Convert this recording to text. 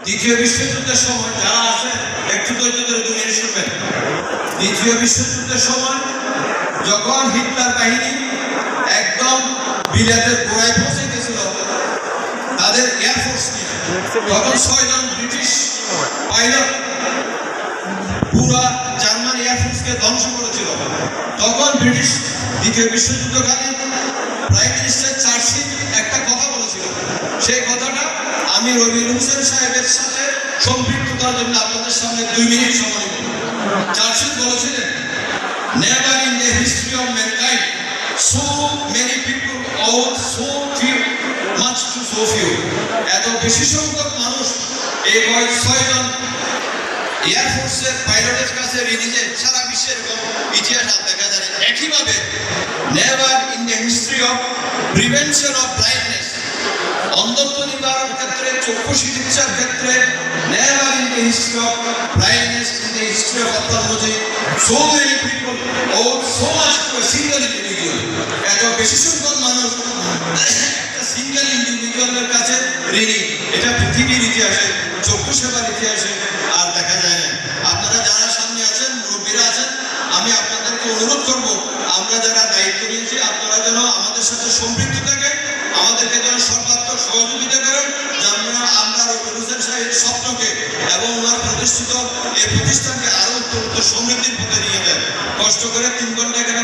দ্বিতীয় বিশ্বযুদ্ধের সময় যারা আছে একটু ধৈর্য ধরে দুনিয়া শুনবেন। দ্বিতীয় বিশ্বযুদ্ধের সময় যখন হিটলার বাহিনী একদম বিলাতের গোড়ায় পৌঁছে গেছিল তাদের এয়ারফোর্স নিয়ে, তখন 6 জন ব্রিটিশ পাইলট পুরা জার্মান এয়ারফোর্সকে ধ্বংস করেছিল। তখন ব্রিটিশ দ্বিতীয় বিশ্বযুদ্ধকালীন প্রাইম মিনিস্টার চার্চিল একটা কথা বলেছিল। সেই কথাটা আমি রবিউল হোসেন সাহেবের সাথে সম্পৃক্ততার জন্য আপনাদের সামনে 2 মিনিট সময় নেব। চার্চিল বলেছিলেন, never in the history of mankind so many people owed so much to so few. এত বেশি সংখ্যক মানুষ এই 6 জন এয়ারফোর্সের পাইলটের কাছে ঋণী যে সারা বিশ্বের ইতিহাস আর দেখা যায়। একইভাবে never in the history of prevention of blindness, অন্ধত্ব নিবারণ ক্ষেত্রে, চক্ষু চিকিৎসার ক্ষেত্রে, never in the history of blindness in the history of ophthalmology so many people owed so much to a single individual. এত বেশি সংখ্যক মানুষ একটা সিঙ্গেল ইন্ডিভিজুয়ালের কাছে ঋণী। এটা পৃথিবীর ইতিহাসে, চক্ষু সেবার ইতিহাসে আর দেখা যায় না। আপনারা যারা সামনে আছেন, মুরব্বীরা আছেন, আমি আপনাদেরকে অনুরোধ করব, আমরা যারা দায়িত্ব নিয়েছি আপনারা যেন আমাদের সাথে সম্পৃক্ত থাকেন, আমাদেরকে যেন সর্বাত্মক সহযোগিতা করেন, যে আমরা রবিউল হোসেন সাহেবের স্বপ্নকে এবং ওনার প্রতিষ্ঠিত এই প্রতিষ্ঠানকে আরো উত্তরোত্তর সমৃদ্ধির পথে নিয়ে যান। কষ্ট করে 3 ঘন্টা এখানে